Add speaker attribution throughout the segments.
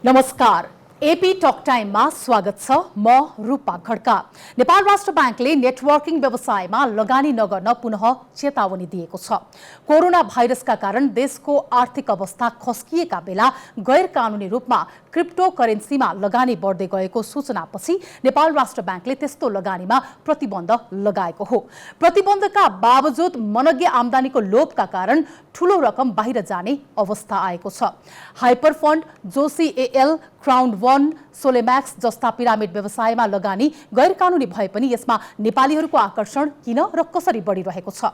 Speaker 1: नमस्कार, AP talk टाइममा स्वागत छ। म रूपा खड्का। नेपाल राष्ट्र ब्याङ्कले नेटवर्किङ व्यवसायमा लगानी नगर्न पुनः चेतावनी दिएको छ। कोरोना भाइरसका कारण देशको आर्थिक अवस्था खस्किएका बेला गैर कानुनी रूपमा क्रिप्टो करेन्सीमा लगानी बढ्दै गएको सूचनापछि नेपाल राष्ट्र ब्याङ्कले त्यस्तो लगानीमा प्रतिबन्ध लगाएको हो। प्रतिबन्धका बावजुद मनग्य आम्दानीको लोभका कारण ठूलो रकम बाहिर जाने अवस्था आएको छ। Hyper Fund, Joshi AL, Crown One, Solemax जस्ता पिरामिड व्यवसायमा लगानी गैर कानुनी भए पनि यसमा नेपालीहरूको आकर्षण किन र कसरी बढिरहेको छ?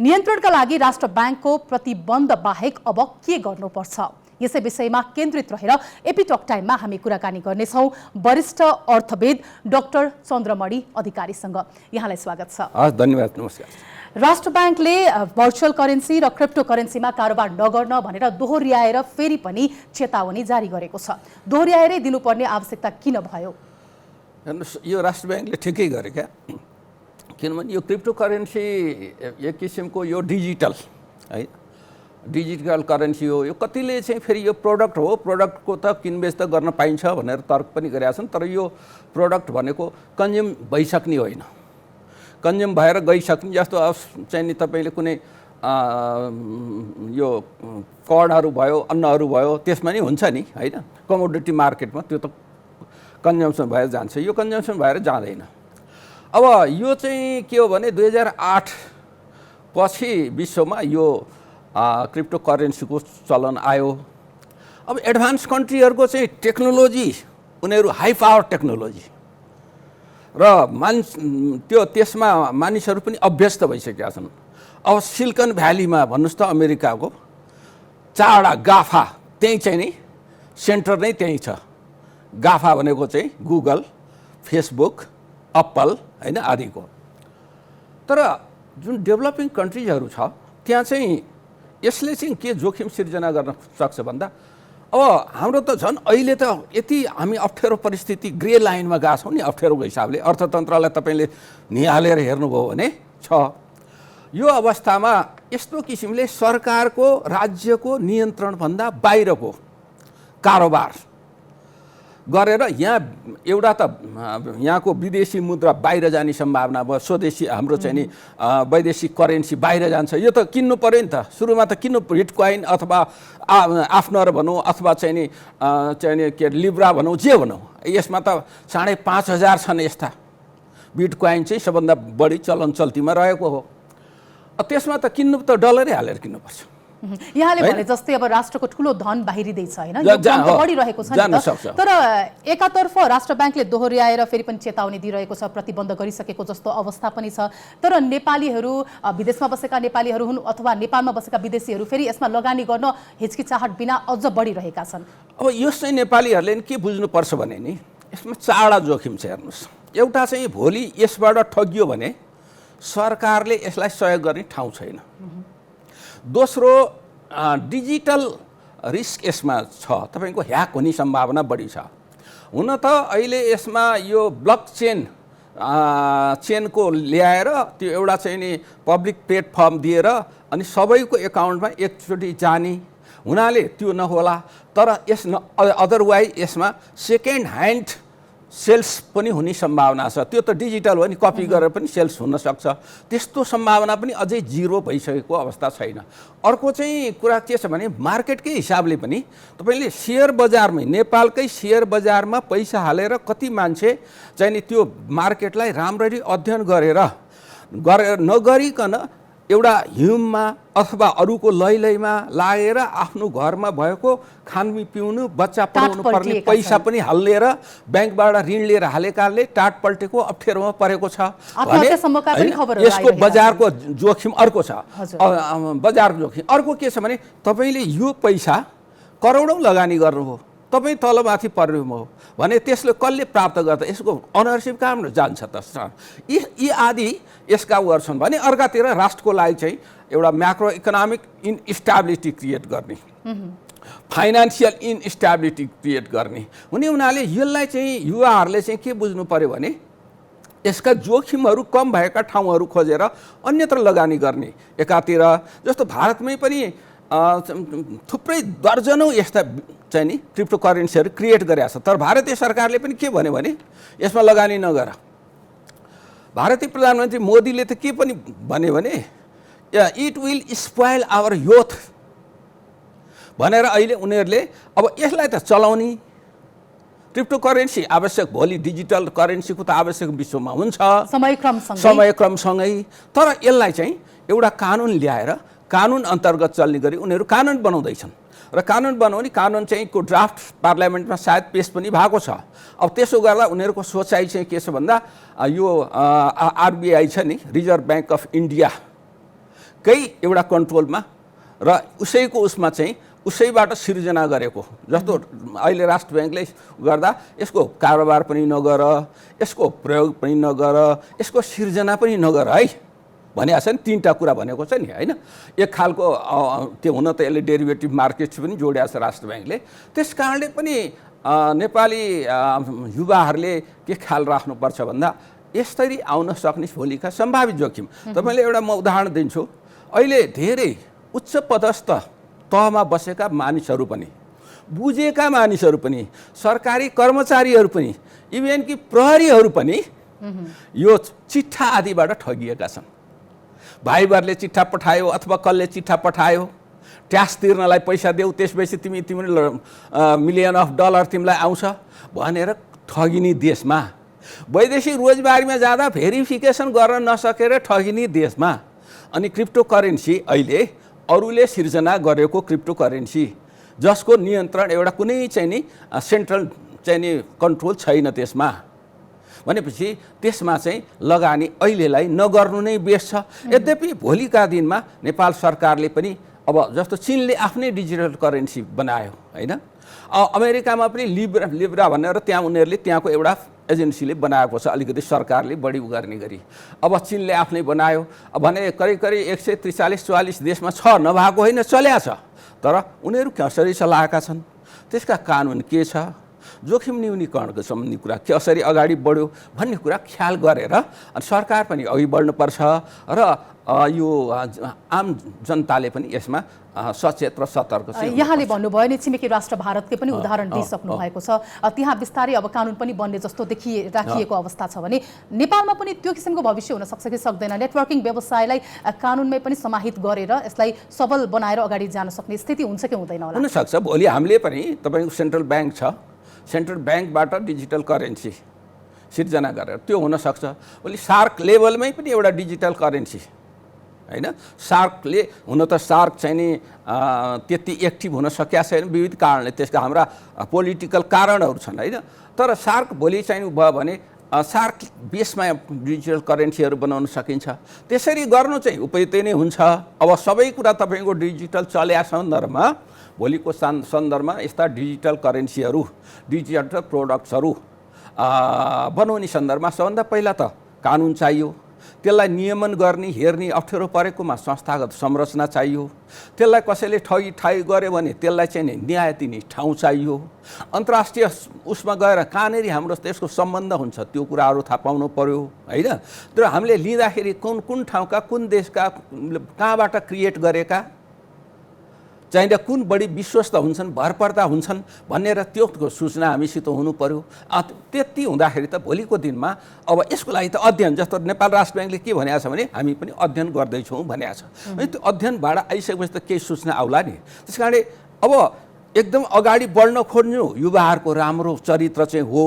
Speaker 1: नियन्त्रणका लागि राष्ट्र ब्याङ्कको प्रतिबन्ध बाहेक अब के गर्नुपर्छ? यसै विषयमा केन्द्रित रहेर एपी टक टाइममा हामी कुराकानी गर्नेछौँ वरिष्ठ अर्थविद डाक्टर चन्द्रमणि अधिकारीसँग। यहाँलाई स्वागत छ।
Speaker 2: धन्यवाद, नमस्कार।
Speaker 1: राष्ट्र ब्याङ्कले भर्चुअल करेन्सी र क्रिप्टो करेन्सीमा कारोबार नगर्न भनेर दोहोर्याएर फेरि पनि चेतावनी जारी गरेको छ। दोहोर्याएरै दिनुपर्ने आवश्यकता किन भयो?
Speaker 2: हेर्नुहोस्, यो राष्ट्र ब्याङ्कले ठिकै गरे क्या, किनभने यो क्रिप्टो करेन्सी एक किसिमको यो डिजिटल है, डिजिटल करेन्सी हो। यो कतिले चाहिँ फेरि यो प्रोडक्ट हो, प्रोडक्टको त किनबेच त गर्न पाइन्छ भनेर तर्क पनि गरेका छन्। तर यो प्रोडक्ट भनेको कन्ज्युम भइसक्ने होइन, कन्ज्युम भएर गइसक्ने। जस्तो चाहिँ नि तपाईँले कुनै यो कर्डहरू भयो, अन्नहरू भयो, त्यसमा नि हुन्छ नि होइन, कमोडिटी मार्केटमा त्यो त कन्जम्सन भएर जान्छ, यो कन्जम्सन भएर जाँदैन। अब यो चाहिँ के हो भने 2008 पछि विश्वमा यो क्रिप्टो करेन्सीको चलन आयो। अब एडभान्स कन्ट्रीहरूको चाहिँ टेक्नोलोजी, उनीहरू हाई पावर टेक्नोलोजी र त्यो त्यसमा मानिसहरू पनि अभ्यस्त भइसकेका छन्। अब सिलिकन भ्यालीमा भन्नुहोस् त, अमेरिकाको चारवटा गाफा त्यहीँ चाहिँ नि सेन्टर नै त्यहीँ छ। गाफा भनेको चाहिँ गुगल, फेसबुक, एप्पल होइन आदिको। तर जुन डेभलपिङ कन्ट्रिजहरू छ त्यहाँ चाहिँ यसले चाहिँ के जोखिम सिर्जना गर्न सक्छ भन्दा, अब हाम्रो त झन् अहिले त यति हामी अप्ठ्यारो परिस्थिति ग्रे लाइनमा गएको छौँ नि, अप्ठ्यारोको हिसाबले अर्थतन्त्रलाई तपाईँले निहालेर हेर्नुभयो भने छ। यो अवस्थामा यस्तो किसिमले सरकारको, राज्यको नियन्त्रणभन्दा बाहिरको कारोबार गरेर यहाँ एउटा त यहाँको विदेशी मुद्रा बाहिर जाने सम्भावना भयो, स्वदेशी हाम्रो चाहिँ नि वैदेशिक करेन्सी बाहिर जान्छ। यो त किन्नु पऱ्यो नि त, सुरुमा त किन्नु बिटकोइन अथवा आफ्नर भनौँ अथवा चाहिँ नि के लिब्रा भनौँ, जे भनौँ, यसमा त 5,500 छन् यस्ता। बिटकोइन चाहिँ सबभन्दा बढी चलन चल्तीमा रहेको हो। त्यसमा त किन्नु त डलरै हालेर किन्नुपर्छ।
Speaker 1: यहाँले भने जस्तै अब राष्ट्रको ठूलो धन बाहिरिँदैछ होइन, यो बढिरहेको छ नि त। तर एकातर्फ राष्ट्र ब्याङ्कले दोहोर्याएर फेरि पनि चेतावनी दिइरहेको छ, प्रतिबन्ध गरिसकेको जस्तो अवस्था पनि छ। तर नेपालीहरू, विदेशमा बसेका नेपालीहरू हुन् अथवा नेपालमा बसेका विदेशीहरू फेरि यसमा लगानी गर्न हिचकिचाहट बिना अझ बढिरहेका छन्।
Speaker 2: अब यो चाहिँ नेपालीहरूले के बुझ्नुपर्छ भने नि, यसमा चारवटा जोखिम छ। हेर्नुहोस्, एउटा चाहिँ भोलि यसबाट ठगियो भने सरकारले यसलाई सहयोग गर्ने ठाउँ छैन। दोस्रो, डिजिटल रिस्क यसमा छ, तपाईँको ह्याक हुने सम्भावना बढी छ। हुन त अहिले यसमा यो ब्लक चेनको ल्याएर त्यो एउटा चाहिँ नि पब्लिक प्लेटफर्म दिएर अनि सबैको एकाउन्टमा एकचोटि जाने हुनाले त्यो नहोला। तर अदरवाइज यसमा सेकेन्ड ह्यान्ड सेल्स पनि हुने सम्भावना छ। त्यो त डिजिटल हो नि, कपी गरेर पनि सेल्स हुनसक्छ। त्यस्तो सम्भावना पनि अझै 0 भइसकेको अवस्था छैन। अर्को चाहिँ कुरा के छ भने, मार्केटकै हिसाबले पनि तपाईँले सेयर बजारमै, नेपालकै सेयर बजारमा पैसा हालेर कति मान्छे चाहिँ नि त्यो मार्केटलाई राम्ररी अध्ययन गरेर नगरिकन एउटा हिउँमा अथवा अरूको लैलैमा लागेर आफ्नो घरमा भएको खानु पिउनु, बच्चा पढाउनु पर्ने पैसा पनि हालेर ब्याङ्कबाट ऋण लिएर हालेकाले टाट पल्टेको अप्ठ्यारोमा परेको छ भने यसको बजारको जोखिम अर्को छ। बजार जोखिम अर्को के छ भने, तपाईँले यो पैसा करोडौँ लगानी गर्नुभयो, तपाईँ तलमाथि पर्नुभयो भने त्यसले कसले प्राप्त गर्दा यसको अनरसिप कहाँ जान्छ त? यी आदि यसका उहरू छन् भने अर्कातिर राष्ट्रको लागि चाहिँ एउटा म्याक्रो इकोनोमिक इन्स्टेबिलिटी क्रिएट गर्ने, फाइनेन्सियल इन्स्टेबिलिटी क्रिएट गर्ने हुने हुनाले यसलाई चाहिँ युवाहरूले चाहिँ के बुझ्नु पर्यो भने, यसका जोखिमहरू कम भएका ठाउँहरू खोजेर अन्यत्र लगानी गर्ने। एकातिर जस्तो भारतमै पनि थुप्रै दर्जनौँ यस्ता चाहिँ नि क्रिप्टो करेन्सीहरू क्रिएट गरेको छ। तर भारतीय सरकारले पनि के भन्यो भने यसमा लगानी नगर। भारतीय प्रधानमन्त्री मोदीले त के पनि भन्यो भने it will spoil our youth भनेर अहिले उनीहरूले अब यसलाई त चलाउने क्रिप्टो करेन्सी आवश्यक, भोलि डिजिटल करेन्सीको त आवश्यक विश्वमा हुन्छ समयक्रमसँगै। तर यसलाई चाहिँ एउटा कानुन ल्याएर कानुन अन्तर्गत चल्ने गरी उनीहरू कानुन बनाउँदैछन् र कानुन बनाउने कानुन चाहिँ को ड्राफ्ट पार्लियामेन्टमा सायद पेश पनि भएको छ। अब त्यसो गर्दा उनीहरूको सोचाइ चाहिँ के छ भन्दा यो आरबिआई छ नि, रिजर्भ ब्याङ्क अफ इन्डियाकै एउटा कन्ट्रोलमा र उसैको उसमा चाहिँ उसैबाट सिर्जना गरेको जस्तो अहिले राष्ट्र ब्याङ्कले गर्दा यसको कारोबार पनि नगर, यसको प्रयोग पनि नगर, यसको सिर्जना पनि नगर है भनेको छ नि। तीनटा कुरा भनेको छ नि होइन। एक खालको त्यो हुन त यसले डेरिभेटिभ मार्केट पनि जोडेको छ राष्ट्र ब्याङ्कले। त्यस कारणले पनि नेपाली युवाहरूले के ख्याल राख्नुपर्छ भन्दा यसरी आउन सक्ने भोलिका सम्भावित जोखिम। तपाईँले एउटा म उदाहरण दिन्छु। अहिले धेरै उच्च पदस्थ तहमा बसेका मानिसहरू पनि, बुझेका मानिसहरू पनि, सरकारी कर्मचारीहरू पनि, इभेन कि प्रहरीहरू पनि यो चिट्ठा आदिबाट ठगिएका छन्। भाइबरले चिट्ठा पठायो अथवा कसले चिट्ठा पठायो, ट्याक्स तिर्नलाई पैसा देऊ त्यसपछि तिम्रो $मिलियन तिमीलाई आउँछ भनेर ठगिने देशमा, वैदेशिक रोजगारीमा जाँदा भेरिफिकेसन गर्न नसकेर ठगिने देशमा अनि क्रिप्टो करेन्सी अहिले अरूले सिर्जना गरेको क्रिप्टो करेन्सी जसको नियन्त्रण एउटा कुनै चाहिँ नि सेन्ट्रल चाहिँ नि कन्ट्रोल छैन त्यसमा भनेपछि त्यसमा चाहिँ लगानी अहिलेलाई नगर्नु नै बेस छ। यद्यपि भोलिका दिनमा नेपाल सरकारले पनि अब जस्तो चीनले आफ्नै डिजिटल करेन्सी बनायो होइन, अमेरिकामा पनि लिब्रा भनेर त्यहाँ उनीहरूले त्यहाँको एउटा एजेन्सीले बनाएको छ, अलिकति सरकारले बढी गर्ने गरी। अब चीनले आफ्नै बनायो भने करिब करिब 143-44 देशमा छ, नभएको होइन, चल्या छ। तर उनीहरू कसरी चलाएका छन्, त्यसका कानुन के छ, जोखिम न्यूनीकरणको सम्बन्धी कुरा कसरी अगाडि बढ्यो भन्ने कुरा ख्याल गरेर सरकार पनि अघि बढ्नुपर्छ र यो आम जनताले पनि यसमा सचेत र सतर्क छ।
Speaker 1: यहाँले भन्नुभयो नि छिमेकी राष्ट्र भारतकै पनि उदाहरण दिइसक्नु भएको छ। त्यहाँ बिस्तारै अब कानुन पनि बन्ने जस्तो राखिएको अवस्था छ भने नेपालमा पनि त्यो किसिमको भविष्य हुन सक्छ कि सक्दैन? नेटवर्किङ व्यवसायलाई कानुनमै पनि समाहित गरेर यसलाई सबल बनाएर अगाडि जान सक्ने स्थिति हुन्छ कि हुँदैन होला?
Speaker 2: हुनसक्छ। भोलि हामीले पनि तपाईँको सेन्ट्रल ब्याङ्क छ, सेन्ट्रल ब्याङ्कबाट डिजिटल करेन्सी सिर्जना गरेर त्यो हुनसक्छ। भोलि सार्क लेभलमै पनि एउटा डिजिटल करेन्सी होइन, सार्कले हुन त सार्क चाहिँ नि त्यति एक्टिभ हुन सकेका छैन विविध कारणले, त्यसका हाम्रा पोलिटिकल कारणहरू छन् होइन। तर सार्क भोलि चाहिँ भयो भने सार्क बेसमा डिजिटल करेन्सीहरू बनाउन सकिन्छ। त्यसरी गर्नु चाहिँ उपयुक्त नै हुन्छ। अब सबै कुरा तपाईँको डिजिटल चल्या सन्दर्भमा भोलिको सन्दर्भमा यस्ता डिजिटल करेन्सीहरू, डिजिटल प्रोडक्ट्सहरू बनाउने सन्दर्भमा सबभन्दा पहिला त कानुन चाहियो, त्यसलाई नियमन गर्ने हेर्ने अप्ठ्यारो परेकोमा संस्थागत संरचना चाहियो, त्यसलाई कसैले ठगी गर्यो भने त्यसलाई चाहिँ न्याय दिने ठाउँ चाहियो, अन्तर्राष्ट्रिय उसमा गएर कहाँनिर हाम्रो त्यसको सम्बन्ध हुन्छ त्यो कुराहरू थाहा पाउनु पर्यो होइन। तर हामीले लिँदाखेरि कुन ठाउँका कुन देशका कहाँबाट क्रिएट गरेका चाहिँदा कुन बढी विश्वस्त हुन्छन्, भरपर्दा हुन्छन् भनेर त्यो सूचना हामीसित हुनु पर्यो। त्यति हुँदाखेरि त भोलिको दिनमा अब यसको लागि त अध्ययन, जस्तो नेपाल राष्ट्र ब्याङ्कले के भनेको छ भने हामी पनि अध्ययन गर्दैछौँ भनेको छ अनि त्यो अध्ययनबाट आइसकेपछि त केही सूचना आउला नि। त्यस कारणले अब एकदम अगाडि बढ्न खोज्नु युवाहरूको राम्रो चरित्र चाहिँ हो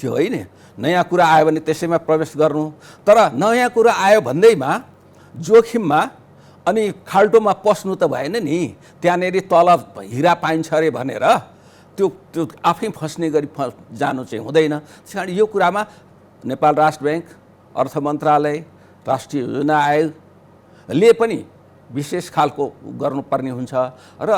Speaker 2: त्यो होइन। नयाँ कुरा आयो भने त्यसैमा प्रवेश गर्नु, तर नयाँ कुरा आयो भन्दैमा जोखिममा अनि खाल्टोमा पस्नु त भएन नि। त्यहाँनिर तल हिरा पाइन्छ अरे भनेर त्यो आफै फस्ने गरी जानु चाहिँ हुँदैन। त्यस कारण यो कुरामा नेपाल राष्ट्र ब्याङ्क, अर्थ मन्त्रालय, राष्ट्रिय योजना आयोगले पनि विशेष खालको गर्नुपर्ने हुन्छ र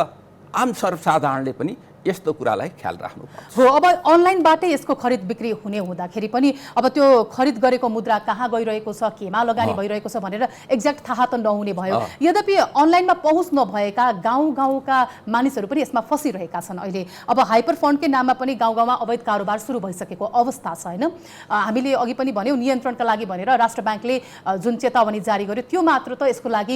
Speaker 2: आम सर्वसाधारणले पनि यस्तो कुरालाई ख्याल राख्नुपर्छ।
Speaker 1: हो, अब अनलाइनबाटै यसको खरिद बिक्री हुने हुँदाखेरि पनि अब त्यो खरिद गरेको मुद्रा कहाँ गइरहेको छ, केमा लगानी भइरहेको छ भनेर एक्ज्याक्ट थाहा त नहुने भयो। यद्यपि अनलाइनमा पहुँच नभएका गाउँका मानिसहरू पनि यसमा फसिरहेका छन्। अहिले अब हाइपर फन्डकै नाममा पनि गाउँमा अवैध कारोबार सुरु भइसकेको अवस्था छ होइन। हामीले अघि पनि भन्यौँ नियन्त्रणका लागि भनेर राष्ट्र ब्याङ्कले जुन चेतावनी जारी गर्यो त्यो मात्र त यसको लागि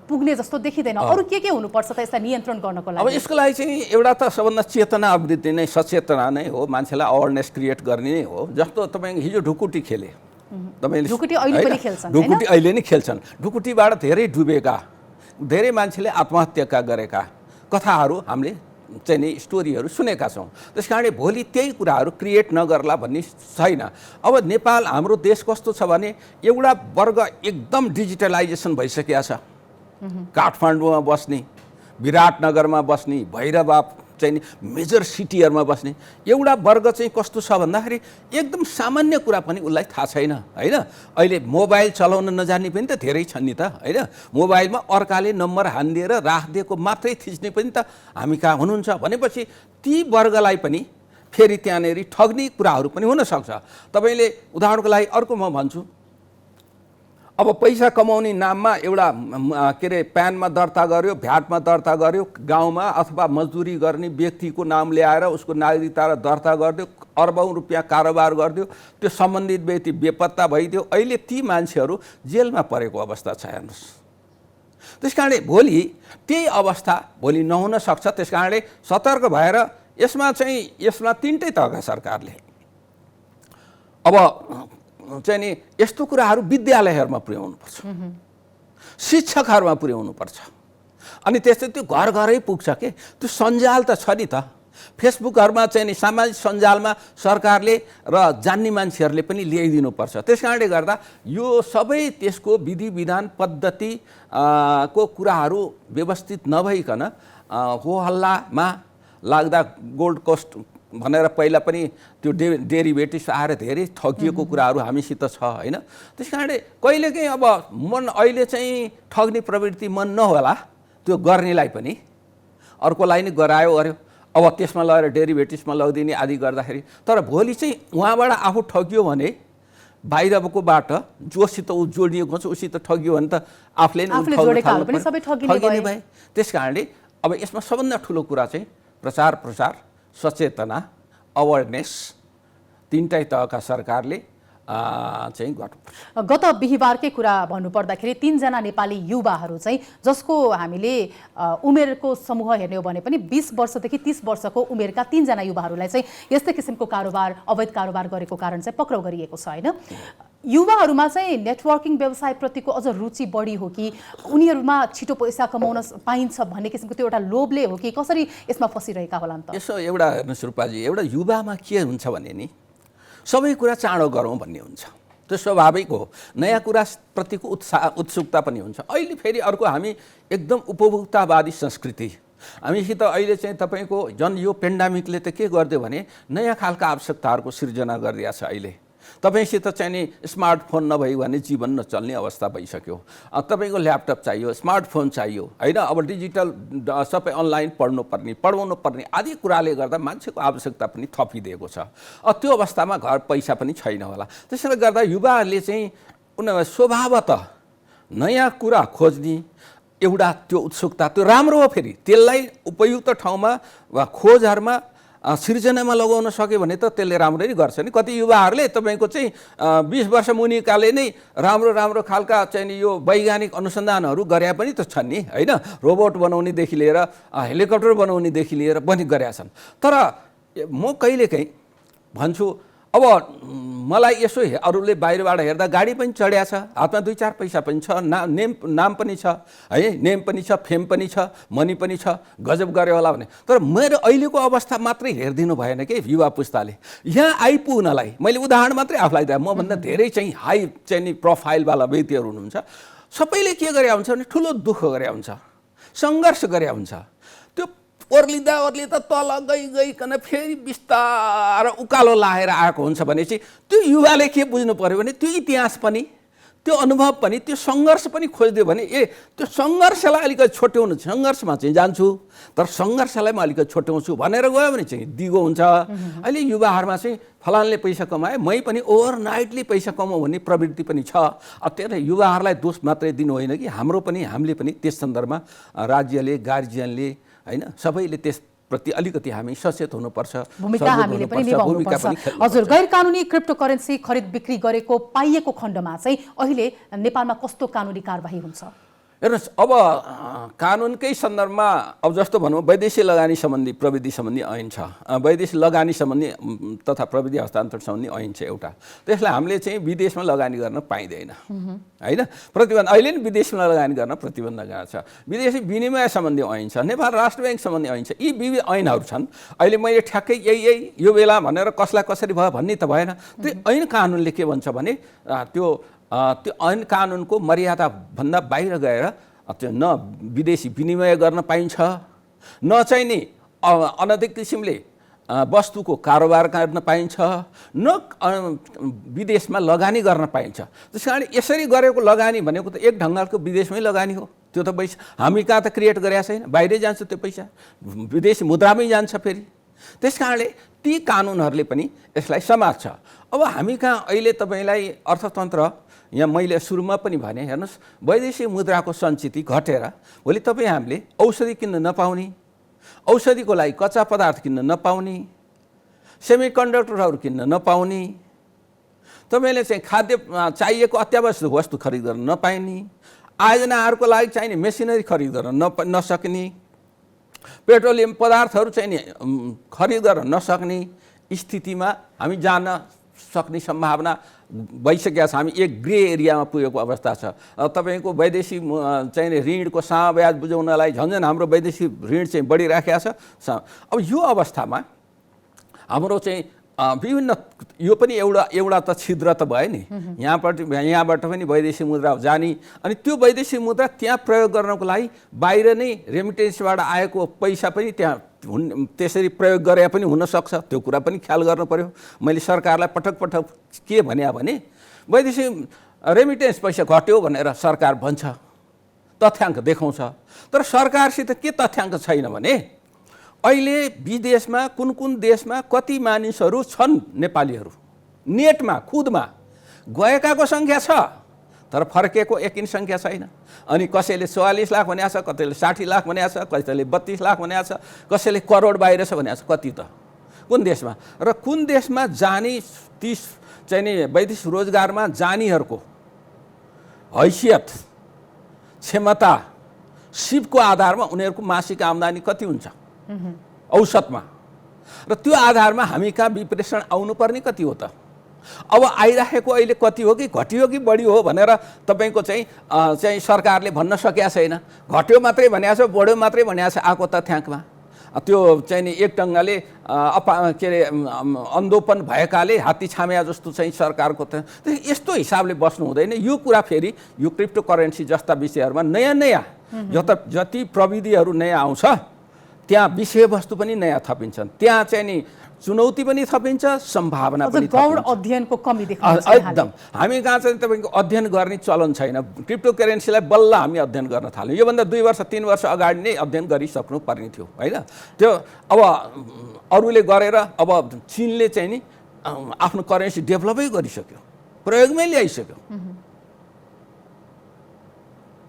Speaker 1: पुग्ने जस्तो देखिँदैन। अरू के हुनुपर्छ त यसलाई नियन्त्रण गर्नको लागि?
Speaker 2: अब यसको लागि चाहिँ एउटा त सबभन्दा चेतना अवृत्ति नै, सचेतना नै हो, मान्छेलाई अवेरनेस क्रिएट गर्ने नै हो। जस्तो तपाईँ हिजो ढुकुटी खेले, तपाईँले
Speaker 1: ढुकुटी अहिले पनि खेल्छन्,
Speaker 2: ढुकुटी अहिले नै खेल्छन्। ढुकुटीबाट धेरै डुबेका, धेरै मान्छेले आत्महत्या गरेका कथाहरू हामीले चाहिँ नि स्टोरीहरू सुनेका छौँ। त्यस कारणले भोलि त्यही कुराहरू क्रिएट नगर्ला भन्ने छैन। अब नेपाल हाम्रो देश कस्तो छ भने एउटा वर्ग एकदम डिजिटलाइजेसन भइसकेको छ। काठमाडौँमा बस्ने, विराटनगरमा बस्ने, भैरवा चाहिँ नि मेजर सिटीहरूमा बस्ने एउटा वर्ग चाहिँ कस्तो छ भन्दाखेरि एकदम सामान्य कुरा पनि उसलाई थाहा छैन होइन। अहिले मोबाइल चलाउन नजान्ने पनि त धेरै छन् नि त होइन। मोबाइलमा अर्काले नम्बर हानिदिएर राखिदिएको मात्रै थिच्ने पनि त हामी कहाँ हुनुहुन्छ भनेपछि ती वर्गलाई पनि फेरि त्यहाँनिर ठग्ने कुराहरू पनि हुनसक्छ। तपाईँले उदाहरणको लागि अर्को म भन्छु, अब पैसा कमाउने नाममा एउटा के अरे प्यानमा दर्ता गर्यो, भ्याटमा दर्ता गर्यो, गाउँमा अथवा मजदुरी गर्ने व्यक्तिको नाम ल्याएर उसको नागरिकता दर्ता गरिदियो, अरबौँ रुपियाँ कारोबार गरिदियो, त्यो सम्बन्धित व्यक्ति बेपत्ता भइदियो। अहिले ती मान्छेहरू जेलमा परेको अवस्था छ हेर्नुहोस्। त्यस कारणले भोलि त्यही अवस्था भोलि नहुन सक्छ। त्यस कारणले सतर्क भएर यसमा तिनटै तहका सरकारले अब चाहिँ नि यस्तो कुराहरू विद्यालयहरूमा पुर्याउनुपर्छ, शिक्षकहरूमा पुर्याउनुपर्छ। अनि त्यस्तै त्यो घर घरै पुग्छ के, त्यो सञ्जाल त छ नि त। फेसबुकहरूमा चाहिँ नि सामाजिक सञ्जालमा सरकारले र जान्ने मान्छेहरूले पनि ल्याइदिनुपर्छ। त्यस कारणले गर्दा यो सबै त्यसको विधि विधान पद्धति को कुराहरू व्यवस्थित नभइकन हो हल्लामा लाग्दा गोल्ड कोस्ट भनेर पहिला पनि त्यो डेरिभेटिभ्स आएर धेरै ठगिएको कुराहरू हामीसित छ होइन। त्यस कारणले कहिलेकाहीँ अब मन अहिले चाहिँ ठग्ने प्रवृत्ति मन नहोला, त्यो गर्नेलाई पनि अर्कोलाई नै गरायो गर्यो, अब त्यसमा लगेर डेरिभेटिभ्समा लगिदिने आदि गर्दाखेरि। तर भोलि चाहिँ उहाँबाट आफू ठगियो भने बाहिरकोबाट जोसित ऊ जोडिएको छ उसित ठगियो भने त आफूले ठगिने भए। त्यस कारणले अब यसमा सबभन्दा ठुलो कुरा चाहिँ प्रचार सचेतना, अवेरनेस तीनटै तहका सरकारले चाहिँ गर्नुपर्छ।
Speaker 1: गत बिहिबारकै कुरा भन्नुपर्दाखेरि 3 जना नेपाली युवाहरू चाहिँ जसको हामीले उमेरको समूह हेर्ने हो भने पनि 20 वर्षदेखि 30 वर्षको उमेरका 3 जना युवाहरूलाई चाहिँ यस्तै किसिमको अवैध कारोबार गरेको कारण चाहिँ पक्राउ गरिएको छ होइन। युवाहरूमा चाहिँ नेटवर्किङ व्यवसायप्रतिको अझ रुचि बढी हो कि उनीहरूमा छिटो पैसा कमाउन पाइन्छ भन्ने किसिमको त्यो एउटा लोभले हो कि कसरी यसमा फसिरहेका होलान् त?
Speaker 2: यसो एउटा हेर्नुहोस् रूपाजी, एउटा युवामा के हुन्छ भने नि सबै कुरा चाँडो गरौँ भन्ने हुन्छ, त्यो स्वाभाविक हो। नयाँ कुराप्रतिको उत्सुकता पनि हुन्छ। अहिले फेरि अर्को हामी एकदम उपभोक्तावादी संस्कृति हामीसित अहिले चाहिँ तपाईँको यो पेन्डामिकले त के गरिदियो भने नयाँ खालका आवश्यकताहरूको सिर्जना गरिदिएको छ। अहिले तपाईसित चाहिँ नि स्मार्टफोन नभई भने जीवन नचल्ने अवस्था भइसक्यो। तपाईँको ल्यापटप चाहियो, स्मार्टफोन चाहियो होइन। अब डिजिटल सबै अनलाइन पढाउनु पर्ने आदि कुराले गर्दा मान्छेको आवश्यकता पनि थपिदिएको छ। त्यो अवस्थामा घर पैसा पनि छैन होला। त्यसैले गर्दा युवाहरूले चाहिँ उनीहरू स्वभावतः नयाँ कुरा खोज्ने एउटा त्यो उत्सुकता त्यो राम्रो हो। फेरि त्यसलाई उपयुक्त ठाउँमा वा खोजहरूमा सिर्जनामा लगाउन सक्यो भने त त्यसले राम्ररी गर्छ नि। कति युवाहरूले तपाईँको चाहिँ 20 वर्ष मुनिकाले नै राम्रो खालका चाहिँ यो वैज्ञानिक अनुसन्धानहरू गरे पनि त छन् नि होइन। रोबोट बनाउनेदेखि लिएर हेलिकप्टर बनाउनेदेखि लिएर पनि गरेका छन्। तर म कहिलेकाहीँ भन्छु अब मलाई यसो अरूले बाहिरबाट हेर्दा गाडी पनि चढ्या छ, हातमा 2-4 पैसा पनि छ, नाम पनि छ है, नेम पनि छ, फेम पनि छ, मनी पनि छ, गजब गरे होला भने। तर मेरो अहिलेको अवस्था मात्रै हेरिदिनु भएन कि युवा पुस्ताले। यहाँ आइपुग्नलाई मैले उदाहरण मात्रै आफूलाई दिएँ, मभन्दा धेरै चाहिँ हाई चाहिँ नि प्रोफाइलवाला व्यक्तिहरू हुनुहुन्छ। सबैले के गरे हुन्छ भने ठुलो दुःख गरे हुन्छ, सङ्घर्ष गरे हुन्छ। त्यो ओर्लिँदा तल गइकन फेरि बिस्तार उकालो लाएर आएको हुन्छ भने चाहिँ त्यो युवाले के बुझ्नु पर्यो भने त्यो इतिहास पनि त्यो अनुभव पनि त्यो सङ्घर्ष पनि खोजिदियो भने त्यो सङ्घर्षलाई अलिकति छोट्याउनु सङ्घर्षमा चाहिँ जान्छु तर सङ्घर्षलाई म अलिकति छोट्याउँछु भनेर गयो भने चाहिँ दिगो हुन्छ। अहिले युवाहरूमा चाहिँ फलानले पैसा कमाए मै पनि ओभरनाइटली पैसा कमाउँ भन्ने प्रवृत्ति पनि छ। त्यही युवाहरूलाई दोष मात्रै दिनु होइन कि हामीले पनि त्यस सन्दर्भमा राज्यले गार्जियनले होइन सबैले त्यसप्रति अलिकति हामी सचेत हुनुपर्छ,
Speaker 1: भूमिका हामीले पनि निभाउनुपर्छ। हजुर, गैर कानुनी क्रिप्टोकरेन्सी खरिद बिक्री गरेको पाइएको खण्डमा चाहिँ अहिले नेपालमा कस्तो कानुनी कारबाही हुन्छ?
Speaker 2: हेर्नुहोस्, अब कानुनकै सन्दर्भमा अब जस्तो भनौँ वैदेशिक लगानी सम्बन्धी प्रविधि सम्बन्धी ऐन छ, वैदेशिक लगानी सम्बन्धी तथा प्रविधि हस्तान्तरण सम्बन्धी ऐन छ एउटा। त्यसलाई हामीले चाहिँ विदेशमा लगानी गर्न पाइँदैन होइन, प्रतिबन्ध अहिले नै विदेशमा लगानी गर्न प्रतिबन्ध गरेको छ। विदेशी विनिमय सम्बन्धी ऐन छ, नेपाल राष्ट्र ब्याङ्क सम्बन्धी ऐन छ। यी विविध ऐनहरू छन्। अहिले मैले ठ्याक्कै यही यो बेला भनेर कसलाई कसरी भयो भन्ने त भएन। त्यो ऐन कानुनले के भन्छ भने त्यो ऐन कानुनको मर्यादाभन्दा बाहिर गएर त्यो न विदेशी विनिमय गर्न पाइन्छ, न चाहिँ नि अनधिकृत किसिमले वस्तुको कारोबार गर्न पाइन्छ, न विदेशमा लगानी गर्न पाइन्छ। त्यस कारण यसरी गरेको लगानी भनेको त एक ढङ्गको विदेशमै लगानी हो। त्यो त पैसा हामी कहाँ त क्रिएट गरेका छैन, बाहिरै जान्छ त्यो पैसा, विदेशी मुद्रामै जान्छ फेरि। त्यस कारणले ती कानुनहरूले पनि यसलाई समात्छ। अब हामी कहाँ अहिले तपाईँलाई अर्थतन्त्र यहाँ मैले सुरुमा पनि भने, हेर्नुहोस् वैदेशिक मुद्राको सञ्चित घटेर भोलि हामीले औषधि किन्न नपाउने, औषधिको लागि कच्चा पदार्थ किन्न नपाउने, सेमिकन्डक्टरहरू किन्न नपाउने, तपाईँले चाहिँ खाद्य चाहिएको अत्यावश्यक वस्तु खरिद गर्न नपाइने, आयोजनाहरूको लागि चाहिने मेसिनरी खरिद गर्न नसक्ने, पेट्रोलियम पदार्थहरू चाहिने खरिद गर्न नसक्ने स्थितिमा हामी जान सक्ने सम्भावना भइसकेको छ। हामी एक ग्रे एरियामा पुगेको अवस्था छ। तपाईँको वैदेशिक चाहिने ऋणको सामा ब्याज बुझाउनलाई झन्झन हाम्रो वैदेशिक ऋण चाहिँ बढिराखेको छ। अब यो अवस्थामा हाम्रो चाहिँ विभिन्न यो पनि एउटा त छिद्र त भयो नि, यहाँबाट पनि वैदेशिक मुद्रा जाने, अनि त्यो वैदेशिक मुद्रा त्यहाँ प्रयोग गर्नको लागि बाहिर नै रेमिटेन्सबाट आएको पैसा पनि त्यहाँ त्यसरी प्रयोग गरे पनि हुनसक्छ। त्यो कुरा पनि ख्याल गर्नु पर्यो। मैले सरकारलाई पटक के भने वैदेशिक रेमिटेन्स पैसा घट्यो भनेर सरकार भन्छ, तथ्याङ्क देखाउँछ, तर सरकारसित के तथ्याङ्क छैन भने अहिले विदेशमा कुन देशमा कति मानिसहरू छन् नेपालीहरू नेटमा खुदमा गएकाको सङ्ख्या छ तर फर्केको एकिन सङ्ख्या छैन। अनि कसैले 44 लाख भनेको छ, कसैले 60 लाख भनेको छ, कसैले 32 लाख भनेको छ, कसैले करोड बाहिर छ भनेको छ। कति त कुन देशमा र कुन देशमा जाने 30 चाहिँ नि वैदेशिक रोजगारमा जानेहरूको हैसियत क्षमता सिपको आधारमा उनीहरूको मासिक आम्दानी कति हुन्छ औसतमा, र त्यो आधारमा हामी कहाँ विप्रेषण आउनुपर्ने कति हो त? अब आइराखेको अहिले कति हो कि घटियो कि बढी हो भनेर तपाईँको चाहिँ सरकारले भन्न सकेका छैन। घट्यो मात्रै भनेको छ, बढ्यो मात्रै भनेको छ आएको तथ्याङ्कमा। त्यो चाहिँ नि एक ढङ्गले के अरे अन्धोपन भएकाले हात्ती छाम्या जस्तो चाहिँ सरकारको यस्तो हिसाबले बस्नु हुँदैन। यो कुरा फेरि यो क्रिप्टो करेन्सी जस्ता विषयहरूमा नयाँ जति प्रविधिहरू नयाँ आउँछ त्यहाँ विषयवस्तु पनि नयाँ थपिन्छन्, त्यहाँ चाहिँ नि चुनौती पनि थपिन्छ, सम्भावना पनि थपिन्छ।
Speaker 1: गौण अध्ययनको कमी देखाउँछ
Speaker 2: एकदम। हामी कहाँ चाहिँ तपाईँको अध्ययन गर्ने चलन छैन। क्रिप्टो करेन्सीलाई बल्ल हामी अध्ययन गर्न थाल्यौँ। योभन्दा 2 वर्ष 3 वर्ष अगाडि नै अध्ययन गरिसक्नु पर्ने थियो होइन। त्यो अब अरूले गरेर अब चीनले चाहिँ नि आफ्नो करेन्सी डेभलपै गरिसक्यो, प्रयोगमै ल्याइसक्यो।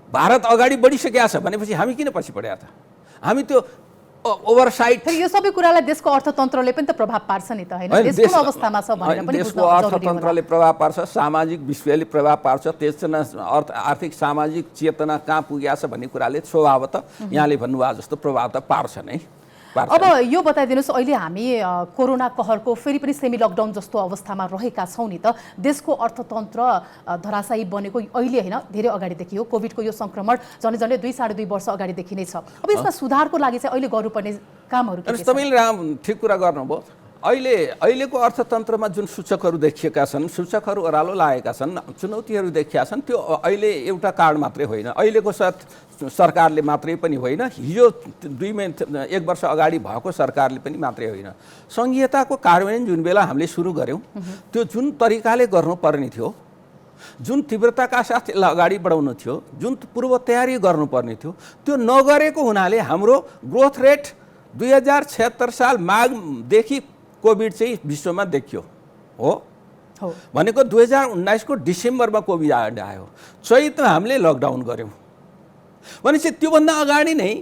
Speaker 2: भारत अगाडि बढिसकेको छ भनेपछि हामी किन पछि पढेका त? हामी त्यो ओभरसाइट।
Speaker 1: यो सबै कुरालाई देशको अर्थतन्त्रले पनि त प्रभाव पार्छ नि त होइन? देशको अवस्थामा छ भनेर पनि
Speaker 2: देशको अर्थतन्त्रले प्रभाव पार्छ, सामाजिक विश्वले प्रभाव पार्छ, त्यसमा आर्थिक सामाजिक चेतना कहाँ पुगेको छ भन्ने कुराले स्वभावतः यहाँले भन्नुभयो जस्तो प्रभाव त पार्छ नै।
Speaker 1: अब यो बताइदिनुहोस्, अहिले हामी कोरोना कहरको फेरि पनि सेमी लकडाउन जस्तो अवस्थामा रहेका छौँ नि त। देशको अर्थतन्त्र धराशायी बनेको अहिले होइन, धेरै अगाडिदेखि हो। कोभिडको यो सङ्क्रमण झन्डै 2-2.5 वर्ष अगाडिदेखि नै छ। अब यसमा सुधारको लागि चाहिँ अहिले गर्नुपर्ने कामहरू के छ?
Speaker 2: तपाईँले ठिक कुरा गर्नुभयो। अहिलेको अर्थतन्त्रमा जुन सूचकहरू देखिएका छन्, सूचकहरू ओह्रालो लागेका छन्, चुनौतीहरू देखिएका छन्, त्यो अहिले एउटा कारण मात्रै होइन, अहिलेको सरकारले मात्रै पनि होइन, हिजो 1 वर्ष अगाडि भएको सरकारले पनि मात्रै होइन। संघीयताको कार्यान्वयन जुन बेला हामीले सुरु गऱ्यौँ त्यो जुन तरिकाले गर्नुपर्ने थियो जुन तीव्रताका साथ यसलाई अगाडि बढाउनु थियो, जुन पूर्व तयारी गर्नुपर्ने थियो, त्यो नगरेको हुनाले हाम्रो ग्रोथ रेट 2076 साल माघदेखि कोभिड चाहिँ विश्वमा देखियो हो। भनेको 2019 को डिसेम्बरमा कोभिड आयो, चैतमा हामीले लकडाउन गऱ्यौँ। भनेपछि त्योभन्दा अगाडि नै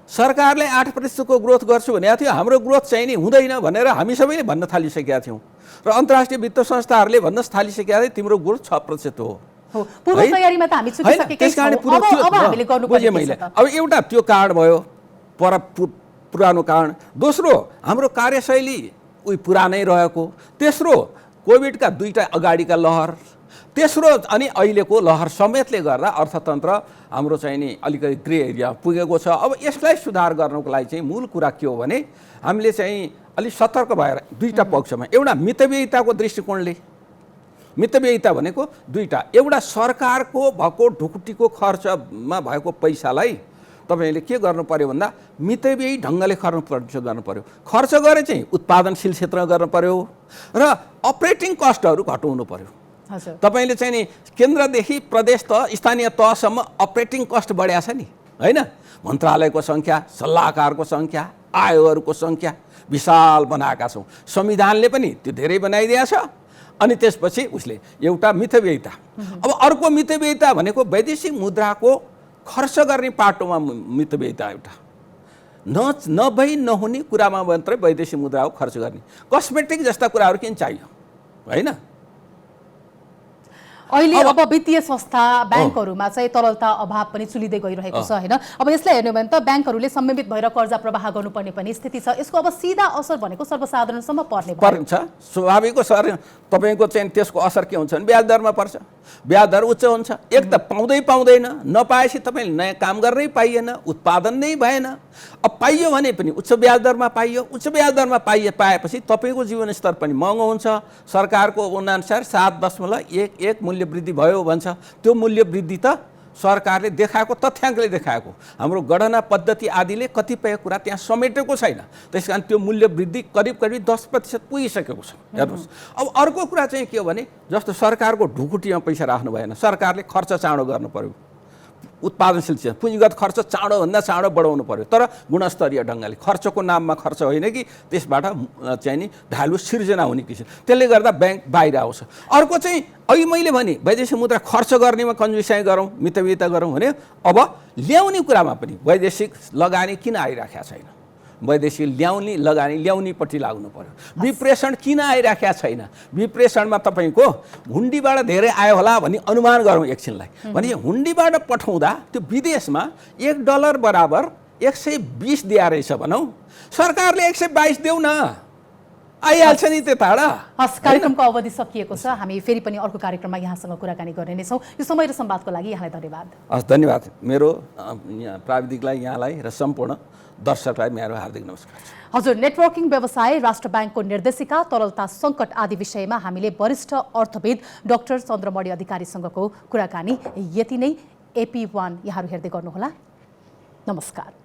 Speaker 2: सरकारले 8% को ग्रोथ गर्छु भनेको थियो, हाम्रो ग्रोथ चाहिँ नि हुँदैन भनेर हामी सबैले भन्न थालिसकेका थियौँ र अन्तर्राष्ट्रिय वित्त संस्थाहरूले भन्न थालिसकेका थिए तिम्रो ग्रोथ 6% हो।
Speaker 1: पूर्व तयारीमा त हामी चुकिसकेकै छौँ, अब हामीले गर्नुपर्ने के छ त?
Speaker 2: अब एउटा त्यो कारण भयो, पुरानो कारण। दोस्रो, हाम्रो कार्यशैली उही पुरानै रहेको। तेस्रो, कोभिडका दुईटा अगाडिका लहर। तेस्रो अनि अहिलेको लहर समेतले गर्दा अर्थतन्त्र हाम्रो चाहिँ नि अलिकति ग्रे एरिया पुगेको छ। अब यसलाई सुधार गर्नको लागि चाहिँ मूल कुरा के हो भने हामीले चाहिँ अलिक सतर्क भएर दुईटा पक्षमा, एउटा मितव्ययिताको दृष्टिकोणले, मितव्ययिता भनेको दुईटा, एउटा सरकारको भएको ढुकुटीको खर्चमा भएको पैसालाई तपाईले के गर्नु पर्यो भन्दा मितव्ययी ढङ्गले खर्च गर्नु पर्यो। खर्च गरे चाहिँ उत्पादनशील क्षेत्रमा गर्नु पर्यो र अपरेटिङ कस्टहरू घटाउनु पर्यो। तपाईले चाहिँ नि केन्द्रदेखि प्रदेश तह, स्थानीय तहसम्म अपरेटिङ कस्ट बढ्या छ नि, हैन? मन्त्रालयको सङ्ख्या, सल्लाहकारको सङ्ख्या, आयोगहरूको सङ्ख्या विशाल बनाएका छौँ। संविधानले पनि त्यो धेरै बनाइदिएको छ। अनि त्यसपछि उसले एउटा मितव्ययिता। अब अर्को मितव्ययिता भनेको वैदेशिक मुद्राको खर्च गर्ने पाटोमा मितव्ययिता। एउटा नभई नहुने कुरामा मात्रै वैदेशिक मुद्राको खर्च गर्ने, कस्मेटिक जस्ता कुराहरू किन चाहियो, हैन?
Speaker 1: अहिले अब वित्तीय संस्था ब्याङ्कहरूमा चाहिँ तरलता अभाव पनि चुलिँदै गइरहेको छ, हैन? अब यसलाई हेर्नु भने त ब्याङ्कहरूले संयमित भएर कर्जा प्रवाह गर्नुपर्ने पनि स्थिति छ। यसको अब सिधा असर भनेको सर्वसाधारणसम्म पर्छ।
Speaker 2: स्वाभाविक हो सर। तपाईँको चाहिँ त्यसको असर के हुन्छ भने ब्याज दरमा पर्छ। ब्याज दर उच्च हुन्छ। एक त पाउँदैन, नपाएपछि तपाईँले नयाँ काम गर्नै पाइएन, उत्पादन नै भएन। अब पाइयो भने पनि उच्च ब्याज दरमा पाइयो। उच्च ब्याज दरमा पाएपछि तपाईँको जीवनस्तर पनि महँगो हुन्छ। सरकारको अनुसार 7.11 मूल्य वृद्धि भयो भन्छ। त्यो मूल्य वृद्धि त सरकारले देखाएको, तथ्याङ्कले देखाएको, हाम्रो गणना पद्धति आदिले कतिपय कुरा त्यहाँ समेटेको छैन। त्यसकारण त्यो मूल्य वृद्धि करिब 10% पुगिसकेको छ। हेर्नुहोस्, अब अर्को कुरा चाहिँ के हो भने जस्तो सरकारको ढुकुटीमा पैसा राख्नु भएन, सरकारले खर्च चाँडो गर्नु पर्यो। उत्पादनशील चाहिँ पुँजीगत खर्च चाँडोभन्दा चाँडो बढाउनु पर्यो, तर गुणस्तरीय ढङ्गले। खर्चको नाममा खर्च होइन कि त्यसबाट चाहिँ नि भ्यालु सिर्जना हुने किसिम। त्यसले गर्दा ब्याङ्क बाहिर आउँछ। अर्को चाहिँ अघि मैले भने वैदेशिक मुद्रा खर्च गर्नेमा कन्जुसाइ गरौँ, मितव्ययिता गरौँ भने अब ल्याउने कुरामा पनि वैदेशिक लगानी किन आइराखेको छैन? वैदेशिक ल्याउनेपट्टि लाग्नु पर्यो। विप्रेषण किन आइराखेको छैन? विप्रेषणमा तपाईँको हुन्डीबाट धेरै आयो होला भन्ने अनुमान गरौँ एकछिनलाई। भने हुन्डीबाट पठाउँदा त्यो विदेशमा $1 बराबर 120 दिया रहेछ भनौँ, सरकारले 122 देऊ न, आइहाल्छ नि त्यताबाट।
Speaker 1: हस्, कार्यक्रमको अवधि सकिएको छ। हामी फेरि पनि अर्को कार्यक्रममा यहाँसँग कुराकानी गर्ने नै छौँ। यो समय र संवादको लागि यहाँलाई धन्यवाद।
Speaker 2: हस्, धन्यवाद। मेरो प्राविधिकलाई, यहाँलाई र सम्पूर्ण दर्शकलाई मेरो हार्दिक नमस्कार।
Speaker 1: हजुर, नेटवर्किङ व्यवसाय, राष्ट्र ब्याङ्कको निर्देशिका, तरलता सङ्कट आदि विषयमा हामीले वरिष्ठ अर्थविद डाक्टर चन्द्रमणि अधिकारीसँगको कुराकानी यति नै। AP1 यहाँहरू हेर्दै गर्नुहोला। नमस्कार।